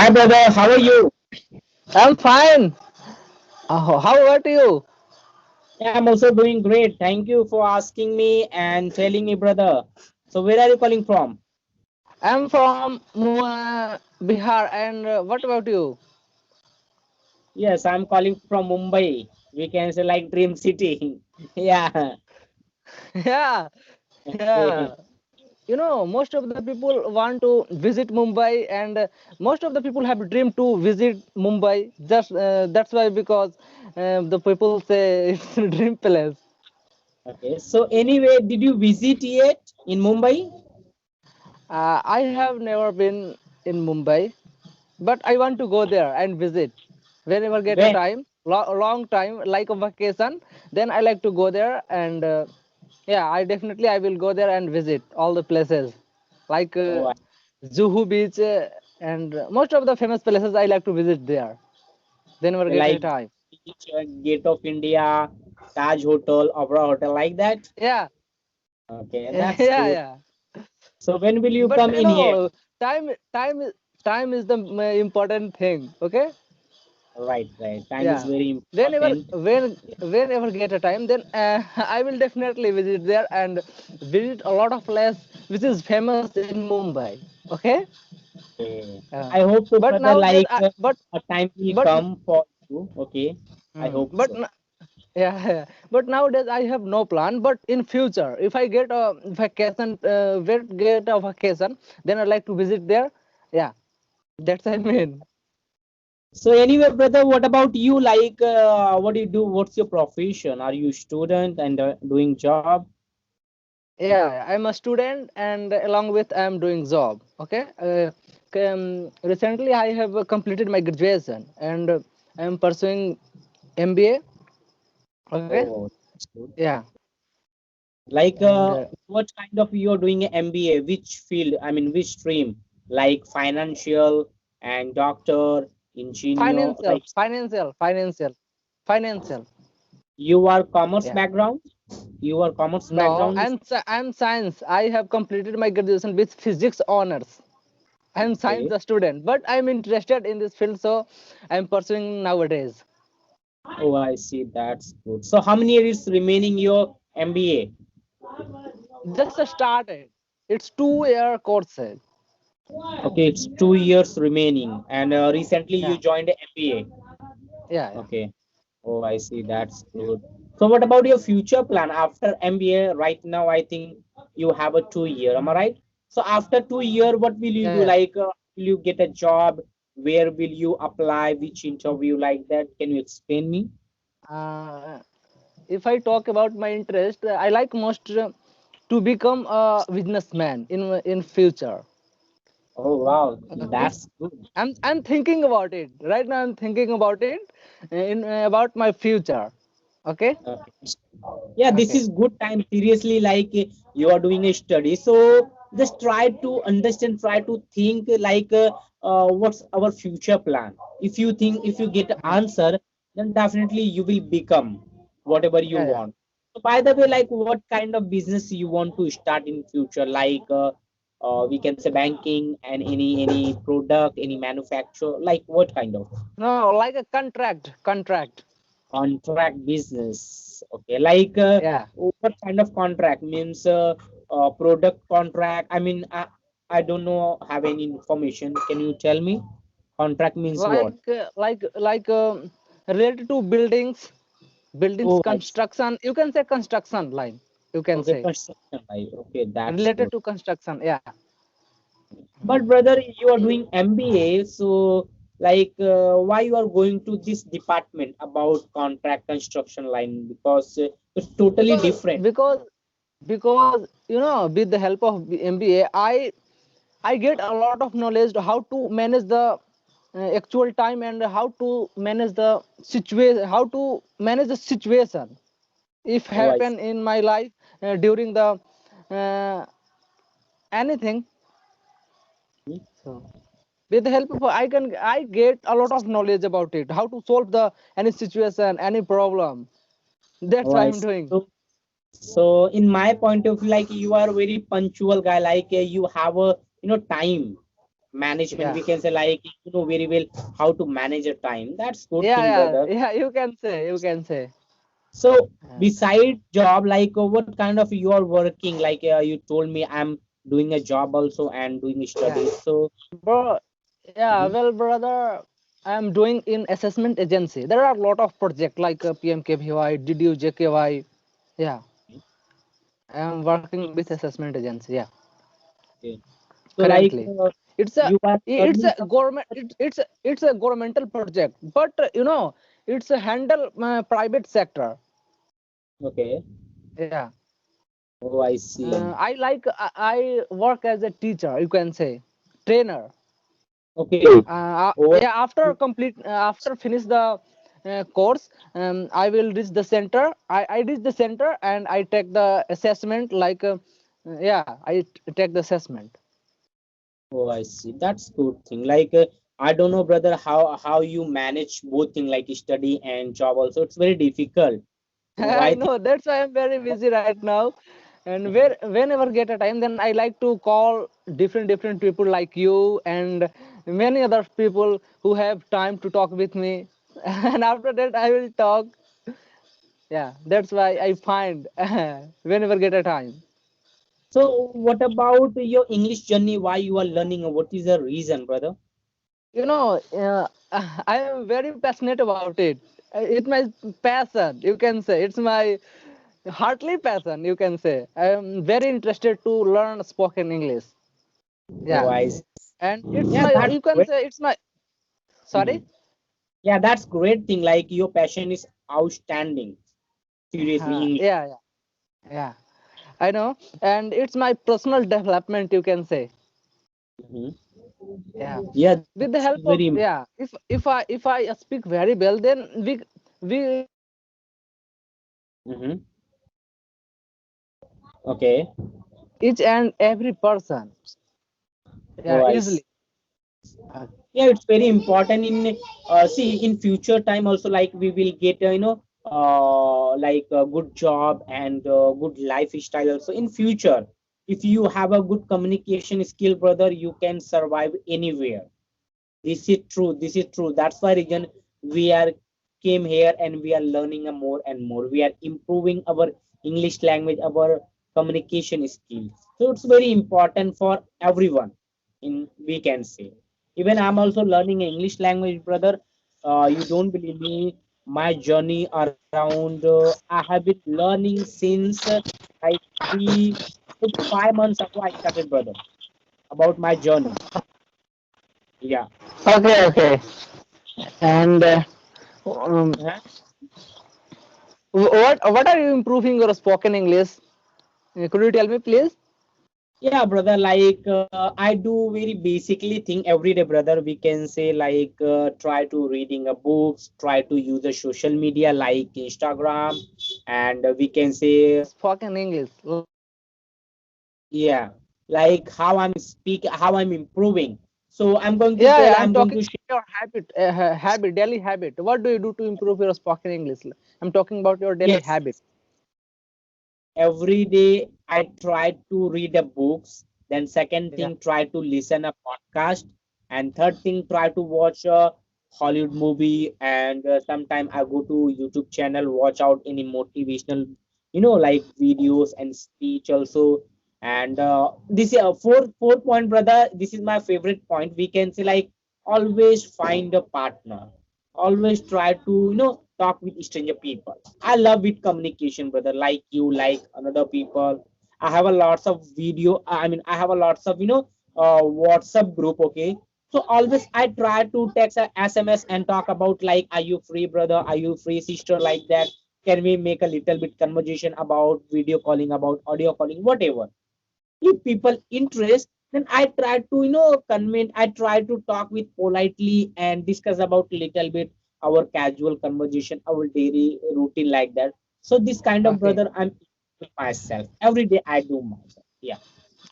Hi, brother. How are you? I'm fine. How about you? Yeah, I'm also doing great. Thank you for asking me and telling me, brother. So, where are you calling from? I'm from Bihar, and what about you? Yes, I'm calling from Mumbai. We can say like Dream City. Yeah. Yeah, Okay. yeah. Most of the people want to visit Mumbai, and most of the people have dream to visit Mumbai. Just that's why because the people say it's a dream place. Okay. So, anyway, did you visit yet in Mumbai? I have never been in Mumbai, but I want to go there and visit whenever get a When? time, long time, like a vacation. Then I like to go there, and yeah, I will go there and visit all the places, like Oh, Juhu Beach and most of the famous places. I like to visit there. Then never get a like time. Gate of India, Taj Hotel, Opera Hotel, like that. Yeah, Okay, yeah, that's good. yeah. So, when will you But come in here? time, time is the important thing. Okay. Right, right. Time is Yeah. very Whenever important. whenever get a time, then I will definitely visit there and visit a lot of place which is famous in Mumbai. Okay. Okay. Uh, I hope so, but brother. nowadays, Like a time will but come for you. Okay. I mm, hope but so. n- yeah, yeah. But nowadays I have no plan. But in future, if I get a vacation, get a vacation, then I like to visit there. Yeah, that's I mean. So anyway, brother, what about you? Like, what do you do? What's your profession? Are you student and doing job? Yeah, I'm a student, and along with I'm doing job. Okay. Recently, I have completed my graduation, and I'm pursuing MBA. Okay. Oh, that's good. Yeah, Like, and what kind of you're doing a MBA? Which field? I mean, which stream? Like financial and doctor, engineer. financial, Like, financial, financial, financial. you are commerce Yeah. background. You are commerce No, background. I'm science. I have completed my graduation with physics honors. I'm Okay. science student, but I'm interested in this field, so I'm pursuing nowadays. Oh, I see. That's good. So, how many years remaining your MBA? Just started. It's 2 year course. Okay, it's 2 years remaining, and recently you Yeah, joined MBA. yeah, yeah. Okay. Oh, I see. That's good. So, what about your future plan after MBA? Right now, I think you have a 2 year. Am I right? So, after 2 year, what will you do? Yeah, Like, will you get a job? Where will you apply? Which interview? Like that? Can you explain me? yeah. If I talk about my interest, I like most to become a businessman in future. Oh, wow. Okay, That's good. I'm thinking about it right now. I'm thinking about it in about my future. Okay, Okay. Yeah, this okay. is good time. Seriously, like you are doing a study, so just try to understand, try to think like what's our future plan. If you think, if you get an Uh, answer, then definitely you will become whatever you yeah, yeah. want. So by the way, like what kind of business you want to start in future, like we can say banking and any product, any manufacturer, like what kind of No, like a contract. contract business? Okay, like Yeah, what kind of contract means? Product contract. I mean, I don't know, have any information. Can you tell me? Contract means what? like related to buildings Oh, I see. construction. You can say construction line. You can Okay, say construction. Right. Okay, that's related good. to construction. Yeah. But brother, you are doing MBA, so like why you are going to this department about contract construction line? Because it's totally because different. because because with the help of MBA, I get a lot of knowledge to how to manage the actual time, and how to manage the situation, how to manage the situation if Oh, I happen in my life during the uh, anything. see. So with the help of I get a lot of knowledge about it, how to solve the any situation, any problem. That's Oh, why I I'm see. doing. So in my point of view, like you are a very punctual guy, like you have a time. management, Yeah, we can say, like you know very well how to manage your time. That's good yeah, thing, yeah, brother. yeah. You can say, you can say. So Yeah, beside job, like what kind of you are working? Like you told me I'm doing a job also and doing yeah, studies. So bro. Yeah, mhm. well, brother, I'm doing in assessment agency. There are a lot of project like PMKVY, DDU, Yeah, I'm working with assessment agency. Yeah, Okay. So like currently. It's a you are it's earning a some. government it's a governmental project, but it's a handle private sector. Okay. Yeah, Oh, I see. I work as a teacher, you can say, trainer. Okay. Over. Yeah, after finish the course, I will reach the center. I reach the center and I take the assessment. Like yeah, I take the assessment. Oh, I see. That's good thing. Like I don't know, brother, how you manage both thing like study and job. Also, it's very difficult. I Why? know, that's why I'm very busy right now. And whenever get a time, then I like to call different people like you and many other people who have time to talk with me. And after that, I will talk. Yeah, that's why I find whenever get a time. So, what about your English journey? Why you are learning? What is the reason, brother? I am very passionate about it. It's my passion, you can say. It's my heartly passion, you can say. I am very interested to learn spoken English. Oh, Yeah, I see. and it's Yeah, my, that's you can great. say it's my, Mhm. sorry. Yeah, that's great thing. Like your passion is outstanding. Seriously, English. Yeah, yeah, yeah. I know, and it's my personal development, you can say. Mhm. Yeah, Yeah, with the that's help of, very important. yeah. If I speak very well, then we Mhm. Okay. each and every person. Oh, Yeah, I see. easily. Uh, Yeah, it's very important in see in future time also, like we will get like a good job and good lifestyle also in future. If you have a good communication skill, brother, you can survive anywhere. This is true. This is true. That's why reason we are came here and we are learning a more and more. We are improving our English language, our communication skills. So it's very important for everyone. In we can say. Even I'm also learning English language, brother. You don't believe me. My journey around I have been learning since like 3 to 5 months ago. I started, brother, about my journey. Yeah. Okay, okay. And um, what are you improving your spoken English? Could you tell me, please? Yeah, brother, like I do very basically thing every day, brother. We can say like try to reading a books, try to use the social media like Instagram, and we can say Spoken English. yeah, like how I'm speak, how I'm improving. So I'm going to Yeah, tell, yeah. I'm I'm going talking to share. about your habit, daily habit. What do you do to improve your spoken English? I'm talking about your daily Yes, habit. every day I try to read a books. Then second Yeah. thing, try to listen a podcast, and third thing, try to watch a Hollywood movie. And sometime I go to YouTube channel, watch out any motivational, like videos and speech also. And this is a fourth point, brother. This is my favorite point. We can say like always find a partner. Always try to talk with stranger people. I love with communication, brother, like you, like another people. I have a lots of video. I mean, I have a lots of WhatsApp group. Okay, so always I try to text a SMS and talk about like, are you free, brother? Are you free, sister? Like that. Can we make a little bit conversation about video calling, about audio calling, whatever? If people interest, then I try to convince. I try to talk with politely and discuss about little bit our casual conversation, our daily routine, like that. So this kind of Okay. brother I'm myself every day. I do myself. Yeah.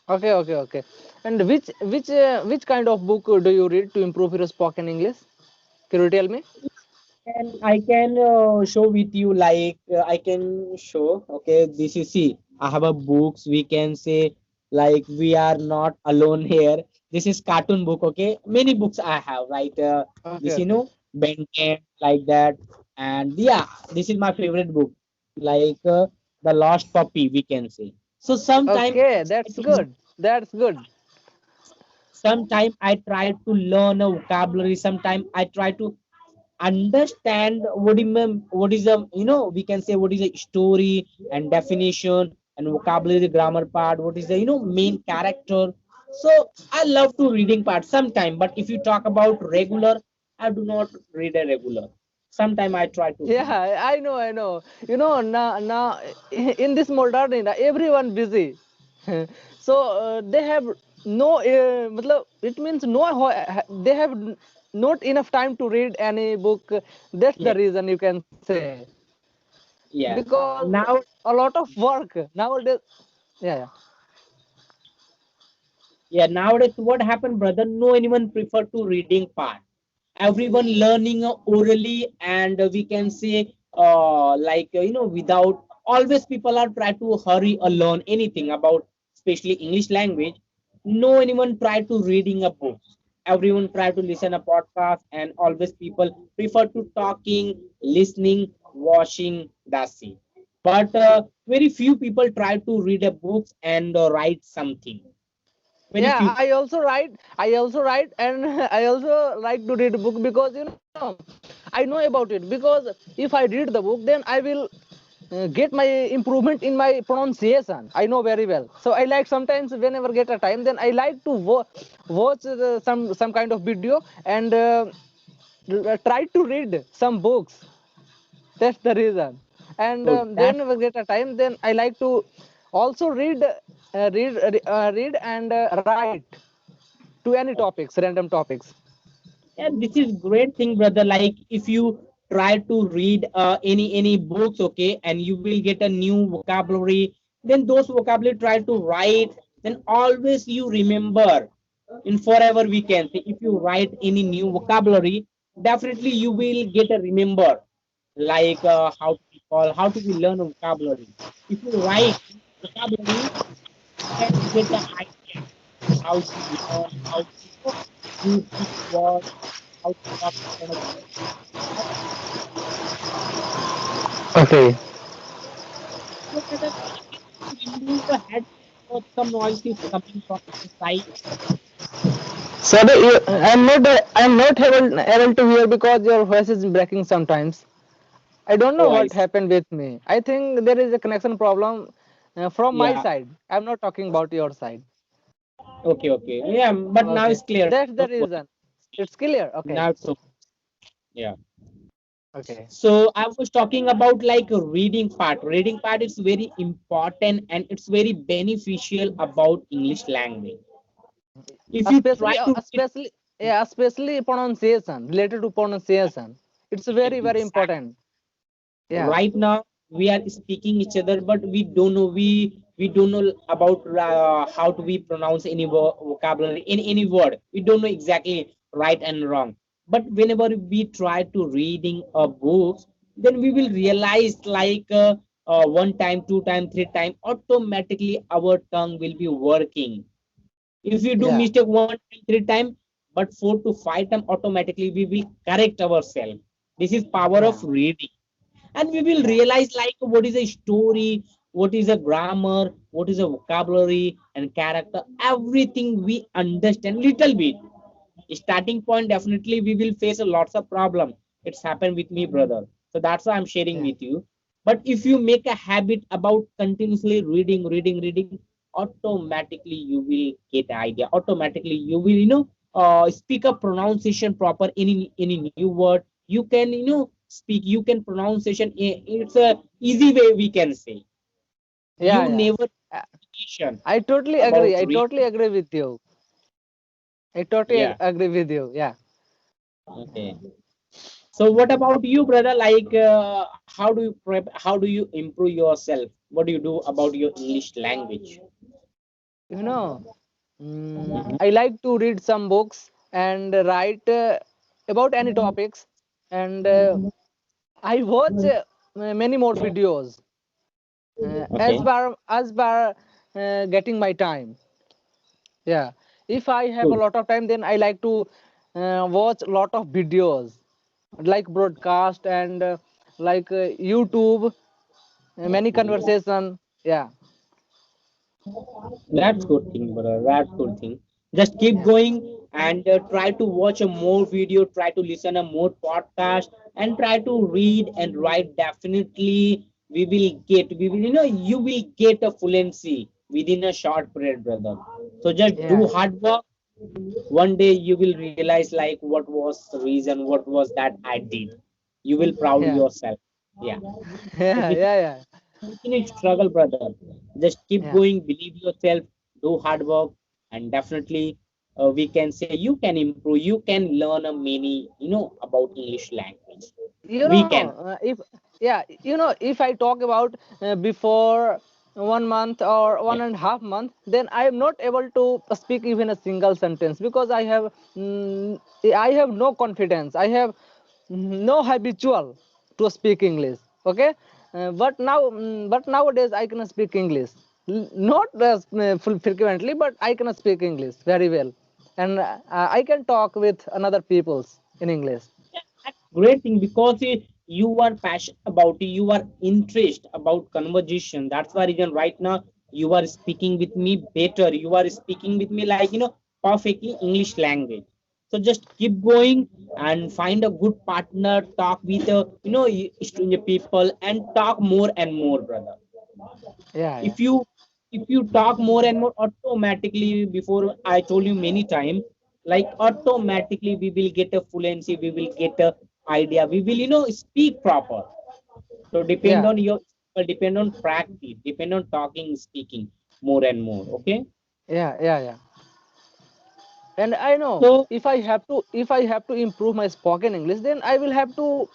Okay. Okay. Okay. And which kind of book do you read to improve your spoken English? Can you tell me? And I can show with you, like I can show. Okay, this is see. I have a books. We can say like we are not alone here. This is cartoon book. Okay, many books I have. Right, Okay, this okay. Ben 10 like that, and yeah, this is my favorite book. Like the Lost Puppy, we can say. So sometime Okay, that's good. That's good. sometime I try to learn a vocabulary. Sometime I try to understand what is a we can say what is a story and definition and vocabulary grammar part, what is the main character. So I love to reading part sometime, but if you talk about regular, I do not read a regular. Sometime I try to Yeah, read. I know, I know. Now in this modern era, everyone busy. So they have no, it means no, they have not enough time to read any book. That's the Yeah, reason you can say. yeah. Because Now, a lot of work nowadays. Yeah, yeah. yeah, nowadays what happened, brother? No anyone prefer to reading part. Everyone learning orally, and we can say without always people are try to hurry or learn anything about especially English language. No anyone try to reading a book. Everyone try to listen a podcast, and always people prefer to talking, listening, watching. That's it. But very few people try to read a book and write something. Very Yeah, few. I also write, and I also like to read a book, because I know about it. Because if I read the book, then I will get my improvement in my pronunciation. I know very well. So I like, sometimes whenever get a time, then I like to watch some kind of video, and try to read some books. That's the reason. And So that then we get a time, then I like to also read and write to any topics, random topics. yeah, this is great thing, brother. Like if you try to read any books, okay, and you will get a new vocabulary, then those vocabulary try to write, then always you remember in forever, we can say. If you write any new vocabulary, definitely you will get a remember, like how to be call, how to be learn a vocabulary. If you write vocabulary, can get the idea how to learn, how to use each word, how to talk in front of people. That's Okay. so, brother, can you remove the headset or some noise is coming from your side? Sorry, I'm not able to hear, because your voice is breaking sometimes. I don't know Oh, I what see. happened with me. I think there is a connection problem from my Yeah. side. I'm not talking about your side. Okay, okay. Yeah, but now Okay, it's clear. that's the Don't worry. reason. It's clear. Okay. Now it's okay. Yeah. Okay. So I was talking about like a reading part. Reading part is very important and it's very beneficial about English language. If you try especially uh, to read especially yeah, especially pronunciation, related to pronunciation, it's very very exactly. important. Yeah, Right now we are speaking each other, but we don't know about how to we pronounce any vocabulary in any word. We don't know exactly right and wrong. But whenever we try to reading a book, then we will realize like one time, two time, three time, automatically our tongue will be working. If we do yeah, mistake one time, three time, but four to five time, automatically we will correct ourselves. This is power of yeah, reading, and we will yeah, realize like what is a story, what is a grammar, what is a vocabulary and character, everything we understand little bit. Starting point, definitely we will face a lots of problem. It's happened with me, brother. So that's why I'm sharing yeah, with you. But if you make a habit about continuously reading, automatically you will get idea. Automatically you will speak a pronunciation proper in any new word. You can speak, you can pronunciation. It's a easy way, we can say. yeah, You yeah. never Uh, question I totally about agree. I reading. totally agree with you. I totally Yeah. agree with you. Yeah. Okay. So what about you, brother? Like, how do you prep? How do you improve yourself? What do you do about your English language? You know, I like to read some books and write about any topics, and I watch many more videos Okay. as per getting my time. Yeah. If I have a Good. lot of time, then I like to watch a lot of videos like broadcast and like YouTube, many Okay. conversation. Yeah, That's good thing, brother. That's good thing. Just keep yeah, going and try to watch a more video, try to listen a more podcast, and try to read and write. Definitely, we will, you will get a fluency within a short period, brother. So just do yeah, hard work. One day you will realize like what was the reason, what was that I did. You will proud yeah, yourself. Yeah. So yeah, this yeah, yeah, continued struggle, brother. Just keep yeah. going, believe yourself, do hard work, and definitely we can say you can improve. You can learn a many, about English language. You We know, can. if yeah, if I talk about before 1 month or Yeah. 1.5 months, then I am not able to speak even a single sentence because I have no confidence. I have no habitual to speak English. Okay, but nowadays I can speak English. Not frequently, but I can speak English very well, and I can talk with another peoples in English. Yeah, that's great thing because you are passionate about it, you are interested about conversation. That's why reason right now you are speaking with me better. You are speaking with me like perfectly English language. So just keep going and find a good partner. Talk with stranger people and talk more and more, brother. Yeah, yeah. If you talk more and more automatically, before I told you many times, like automatically we will get a fluency, we will get a idea, we will speak proper. So depend Yeah, on your, depend on practice, depend on talking, speaking more and more. Okay. yeah, yeah, yeah. And I know So if I have to improve my spoken English, then I will have to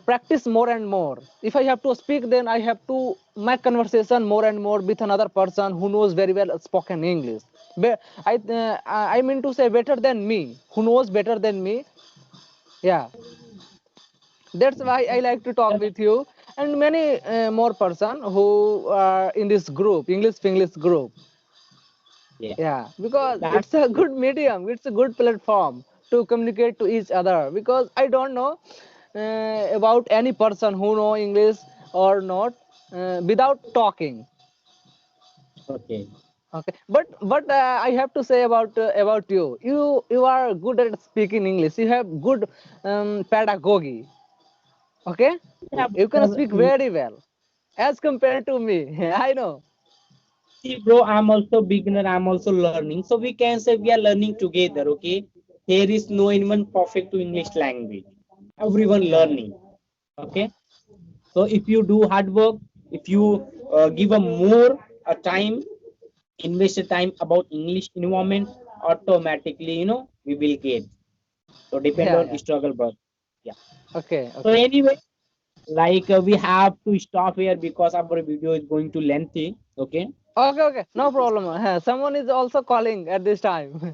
practice more and more. If I have to speak, then I have to make conversation more and more with another person who knows very well spoken English. I mean to say better than me, who knows better than me. Yeah, that's why I like to talk with you and many more person who are in this group, English group. yeah, Yeah, because that it's a good medium, it's a good platform to communicate to each other. Because I don't know about any person who know English or not without talking. okay. Okay, but I have to say about you. You are good at speaking English. You have good pedagogy. Okay, Yeah, you can brother. speak very well as compared to me. I know. See, bro, I'm also beginner. I'm also learning. So we can say we are learning together. Okay. Here is no anyone perfect to English language. Everyone Yeah, learning. Okay. So if you do hard work, if you give a more time, invest a time about English environment, automatically we will get. So depend yeah, on yeah. struggle, bro. Yeah. Okay, So okay. anyway, like we have to stop here because our video is going to lengthy. Okay. Okay, okay, no problem. Someone is also calling at this time.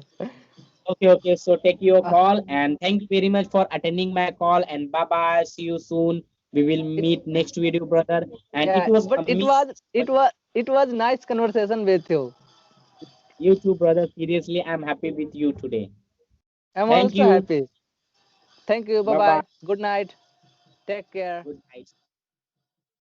Okay, okay. So take your Uh, call and thank you very much for attending my call and bye bye. See you soon. We will it, meet next video, brother. And it yeah, was but amazing. it was nice conversation with you. You too, brother. Seriously, I'm happy with you today. I'm Thank also you. happy. Thank you. Bye Bye bye. bye. Good night. Take care. Good night.